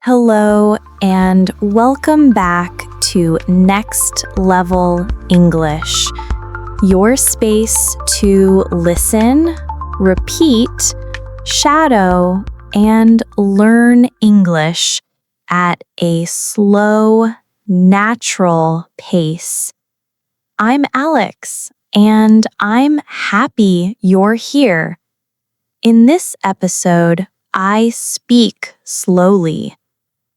Hello, and welcome back to Next Level English, your space to listen, repeat, shadow, and learn English at a slow, natural pace. I'm Alex, and I'm happy you're here. In this episode, I speak slowly.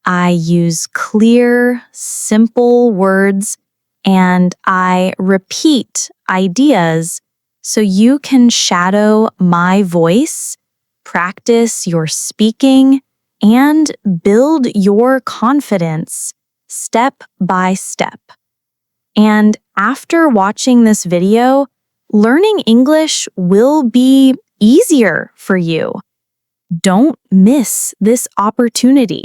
I use clear, simple words, and I repeat ideas so you can shadow my voice, practice your speaking, and build your confidence step by step. And after watching this video, learning English will be easier for you. Don't miss this opportunity.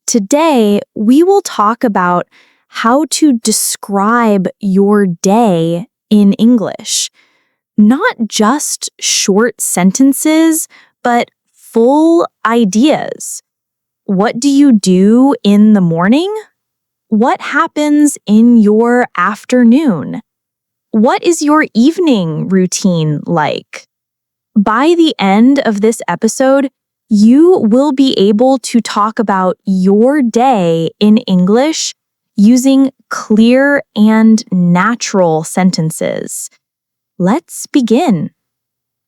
Today, we will talk about how to describe your day in English. Not just short sentences, but full ideas. What do you do in the morning? What happens in your afternoon? What is your evening routine like? By the end of this episode, you will be able to talk about your day in English using clear and natural sentences. Let's begin.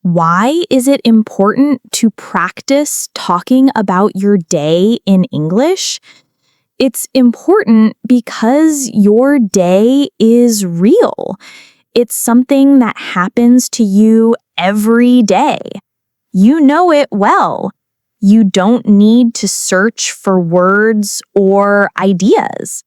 Why is it important to practice talking about your day in English? It's important because your day is real. It's something that happens to you every day. You know it well. You don't need to search for words or ideas.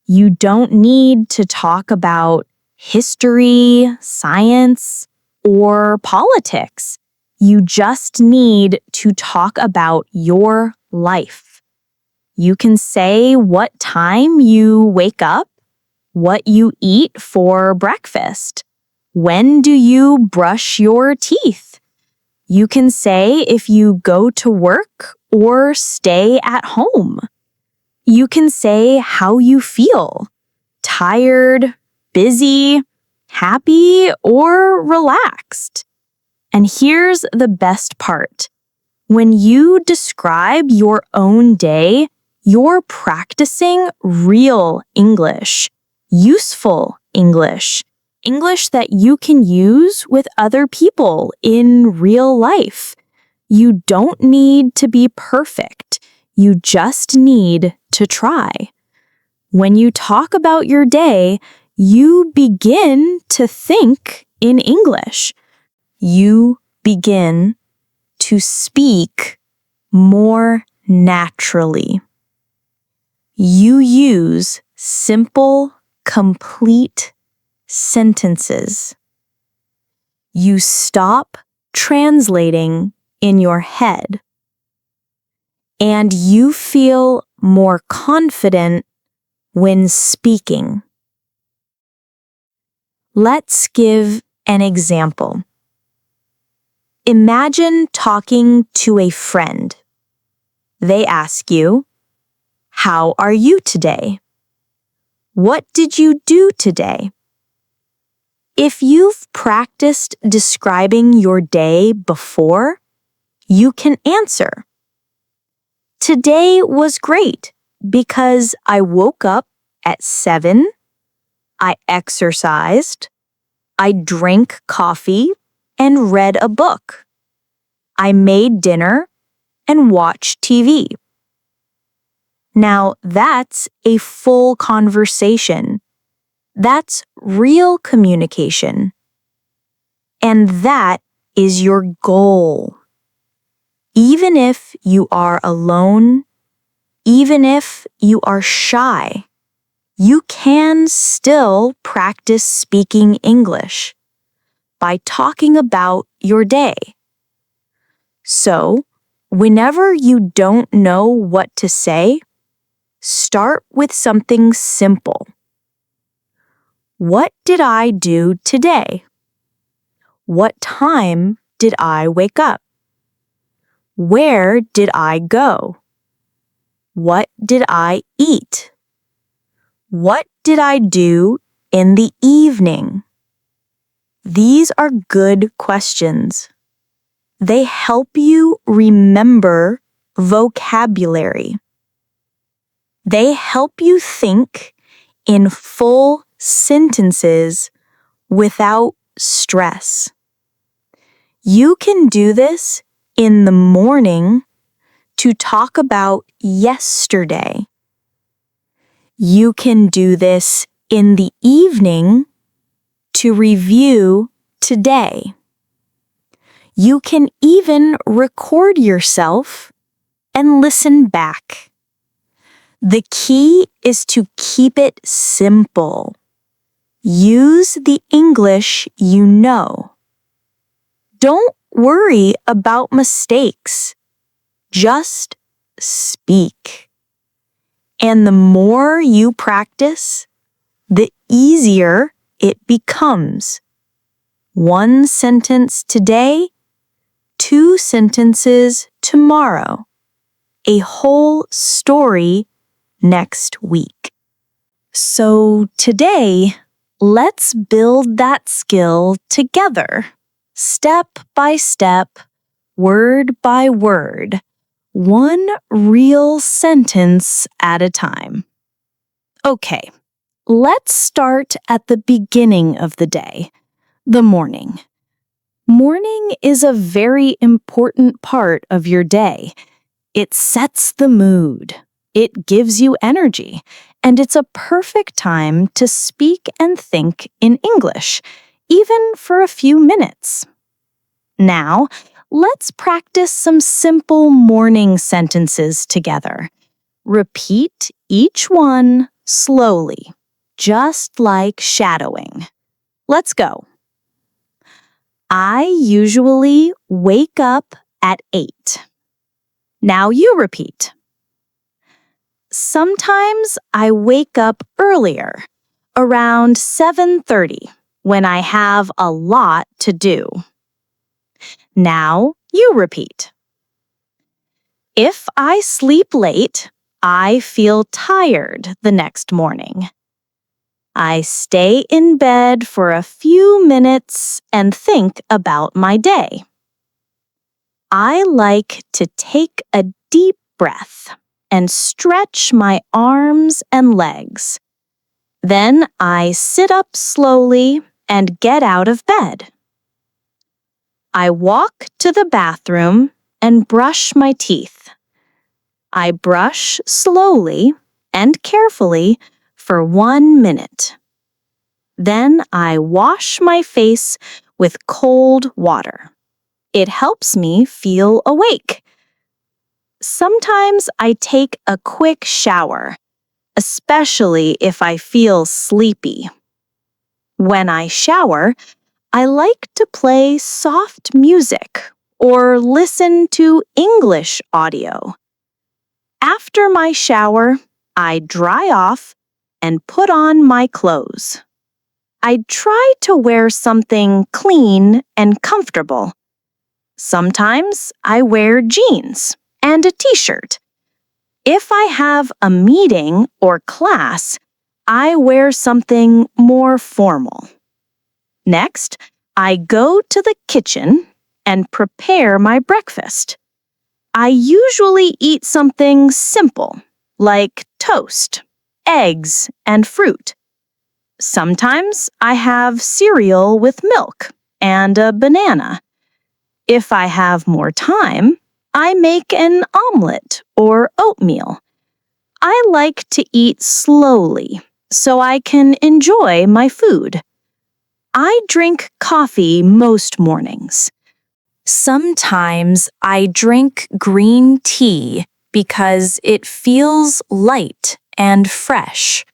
You don't need to talk about history, science, or politics. You just need to talk about your life. You can say what time you wake up, what you eat for breakfast. When do you brush your teeth? You can say if you go to work or stay at home. You can say how you feel: tired, busy, happy, or relaxed. And here's the best part. When you describe your own day, you're practicing real English, useful English. English that you can use with other people in real life. You don't need to be perfect. You just need to try. When you talk about your day, you begin to think in English. You begin to speak more naturally. You use simple, complete sentences. You stop translating in your head. And you feel more confident when speaking. Let's give an example. Imagine talking to a friend. They ask you, "How are you today? What did you do today?" If you've practiced describing your day before, you can answer. Today was great because I woke up at 7, I exercised, I drank coffee and read a book. I made dinner and watched TV. Now that's a full conversation. That's real communication. And that is your goal. Even if you are alone, even if you are shy, you can still practice speaking English by talking about your day. So, whenever you don't know what to say, start with something simple. What did I do today? What time did I wake up? Where did I go? What did I eat? What did I do in the evening? These are good questions. They help you remember vocabulary. They help you think in full sentences without stress. You can do this in the morning to talk about yesterday. You can do this in the evening to review today. You can even record yourself and listen back. The key is to keep it simple. Use the English you know. Don't worry about mistakes. Just speak. And the more you practice, the easier it becomes. 1 sentence today, 2 sentences tomorrow, a whole story next week. So today, let's build that skill together, step by step, word by word, one real sentence at a time. Okay, let's start at the beginning of the day, the morning. Morning is a very important part of your day. It sets the mood. It gives you energy, and it's a perfect time to speak and think in English, even for a few minutes. Now, let's practice some simple morning sentences together. Repeat each one slowly, just like shadowing. Let's go. I usually wake up at 8. Now you repeat. Sometimes I wake up earlier, around 7:30, when I have a lot to do. Now you repeat. If I sleep late, I feel tired the next morning. I stay in bed for a few minutes and think about my day. I like to take a deep breath and stretch my arms and legs. Then I sit up slowly and get out of bed. I walk to the bathroom and brush my teeth. I brush slowly and carefully for 1 minute. Then I wash my face with cold water. It helps me feel awake. Sometimes I take a quick shower, especially if I feel sleepy. When I shower, I like to play soft music or listen to English audio. After my shower, I dry off and put on my clothes. I try to wear something clean and comfortable. Sometimes I wear jeans and a t-shirt. If I have a meeting or class, I wear something more formal. Next, I go to the kitchen and prepare my breakfast. I usually eat something simple, like toast, eggs, and fruit. Sometimes I have cereal with milk and a banana. If I have more time, I make an omelet or oatmeal. I like to eat slowly so I can enjoy my food. I drink coffee most mornings. Sometimes I drink green tea because it feels light and fresh.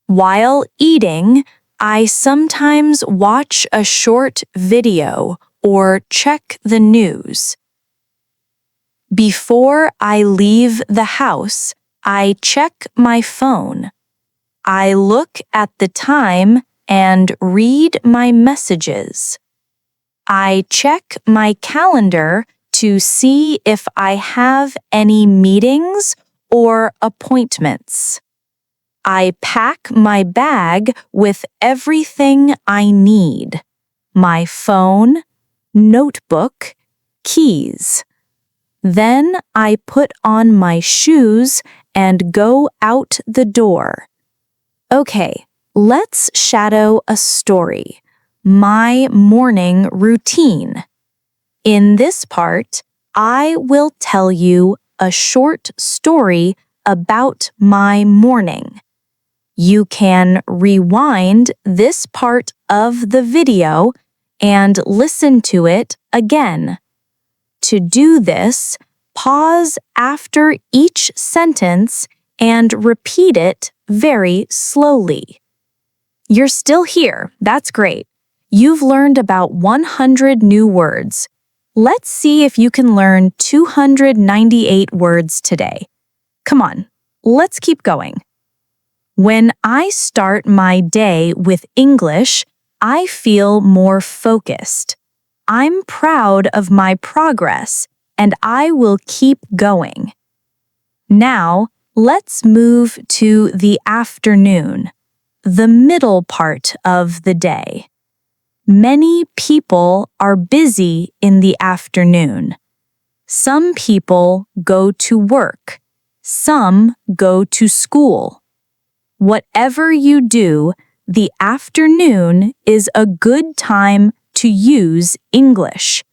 While eating, I sometimes watch a short video or check the news. Before I leave the house, I check my phone. I look at the time and read my messages. I check my calendar to see if I have any meetings or appointments. I pack my bag with everything I need: my phone, notebook, keys. Then I put on my shoes and go out the door. Okay, let's shadow a story. My morning routine. In this part, I will tell you a short story about my morning. You can rewind this part of the video and listen to it again. To do this, pause after each sentence and repeat it very slowly. You're still here. That's great. You've learned about 100 new words. Let's see if you can learn 298 words today. Come on, let's keep going. When I start my day with English, I feel more focused. I'm proud of my progress, and I will keep going. Now, let's move to the afternoon, the middle part of the day. Many people are busy in the afternoon. Some people go to work. Some go to school. Whatever you do, the afternoon is a good time to use English.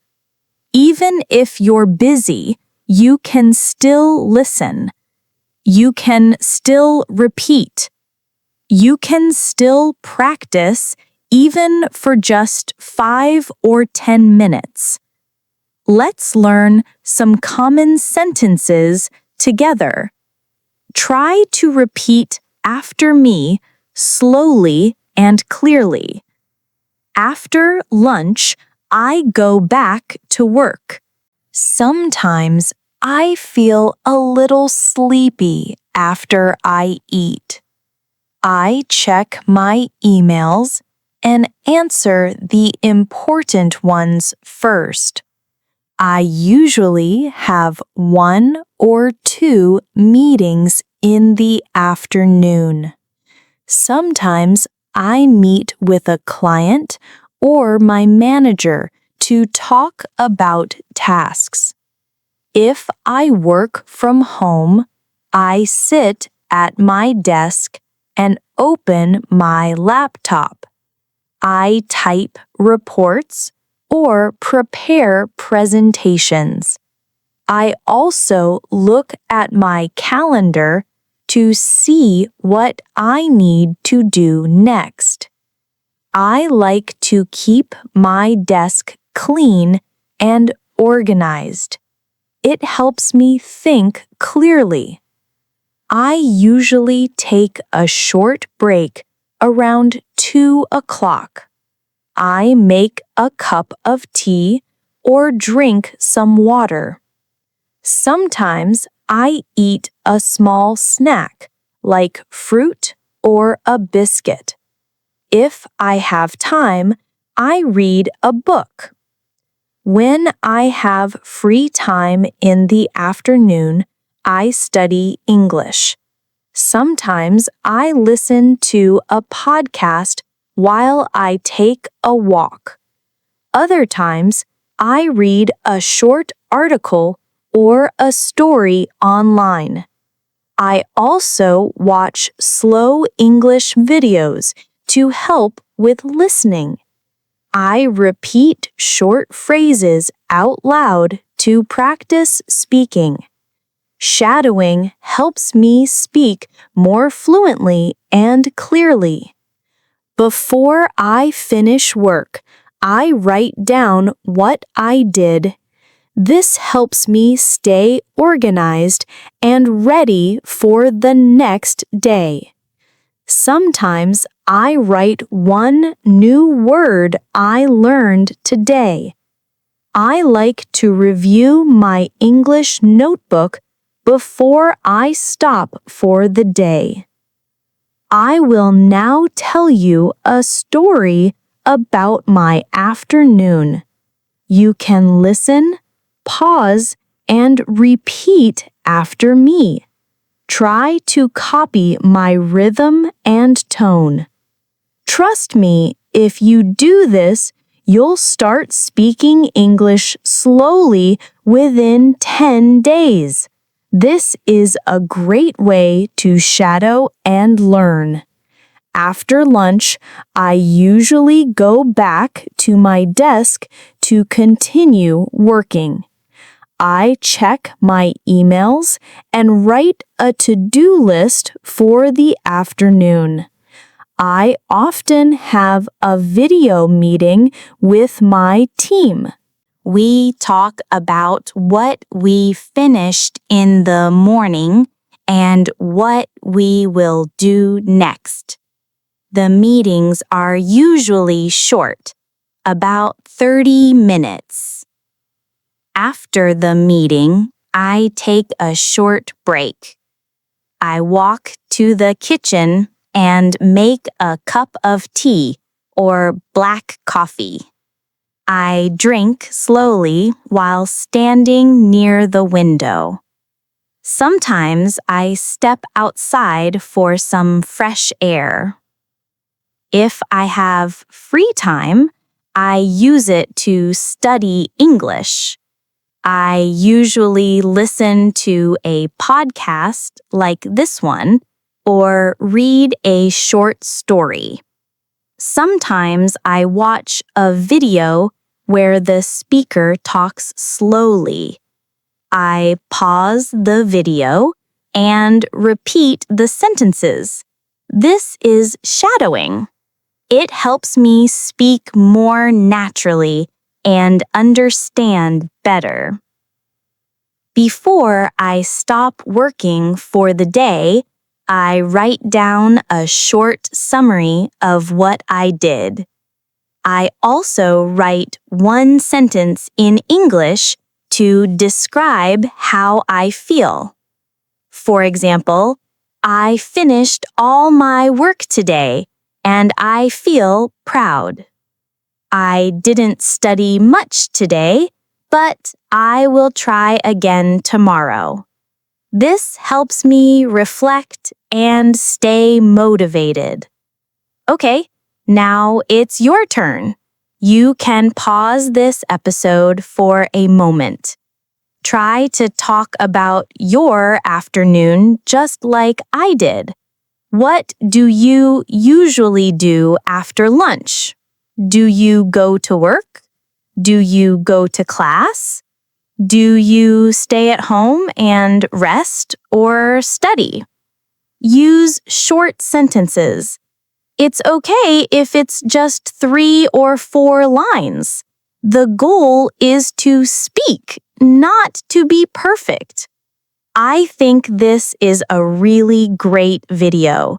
Even if you're busy, you can still listen. You can still repeat. You can still practice even for just 5 or 10 minutes. Let's learn some common sentences together. Try to repeat after me slowly and clearly. After lunch, I go back to work. Sometimes I feel a little sleepy after I eat. I check my emails and answer the important ones first. I usually have 1 or 2 meetings in the afternoon. Sometimes I meet with a client or my manager to talk about tasks. If I work from home, I sit at my desk and open my laptop. I type reports or prepare presentations. I also look at my calendar to see what I need to do next. I like to keep my desk clean and organized. It helps me think clearly. I usually take a short break around 2 o'clock. I make a cup of tea or drink some water. Sometimes I eat a small snack like fruit or a biscuit. If I have time, I read a book. When I have free time in the afternoon, I study English. Sometimes I listen to a podcast while I take a walk. Other times, I read a short article or a story online. I also watch slow English videos to help with listening. I repeat short phrases out loud to practice speaking. Shadowing helps me speak more fluently and clearly. Before I finish work, I write down what I did. This helps me stay organized and ready for the next day. Sometimes I write one new word I learned today. I like to review my English notebook before I stop for the day. I will now tell you a story about my afternoon. You can listen, pause, and repeat after me. Try to copy my rhythm and tone. Trust me, if you do this, you'll start speaking English slowly within 10 days. This is a great way to shadow and learn. After lunch, I usually go back to my desk to continue working. I check my emails and write a to-do list for the afternoon. I often have a video meeting with my team. We talk about what we finished in the morning and what we will do next. The meetings are usually short, about 30 minutes. After the meeting, I take a short break. I walk to the kitchen and make a cup of tea or black coffee. I drink slowly while standing near the window. Sometimes I step outside for some fresh air. If I have free time, I use it to study English. I usually listen to a podcast like this one or read a short story. Sometimes I watch a video where the speaker talks slowly. I pause the video and repeat the sentences. This is shadowing. It helps me speak more naturally and understand better. Before I stop working for the day, I write down a short summary of what I did. I also write one sentence in English to describe how I feel. For example, I finished all my work today and I feel proud. I didn't study much today, but I will try again tomorrow. This helps me reflect and stay motivated. Okay, now it's your turn. You can pause this episode for a moment. Try to talk about your afternoon just like I did. What do you usually do after lunch? Do you go to work? Do you go to class? Do you stay at home and rest or study? Use short sentences. It's okay if it's just 3 or 4 lines. The goal is to speak, not to be perfect. I think this is a really great video.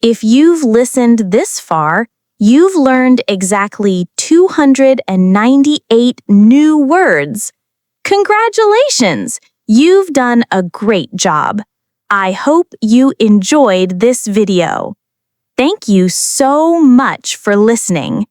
If you've listened this far, you've learned exactly 298 new words. Congratulations! You've done a great job. I hope you enjoyed this video. Thank you so much for listening.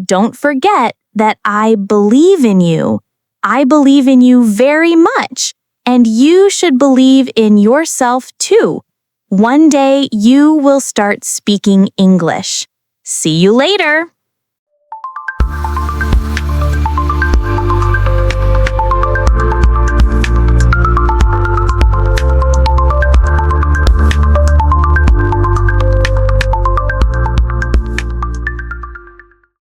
Don't forget that I believe in you. I believe in you very much, and you should believe in yourself too. One day you will start speaking English. See you later!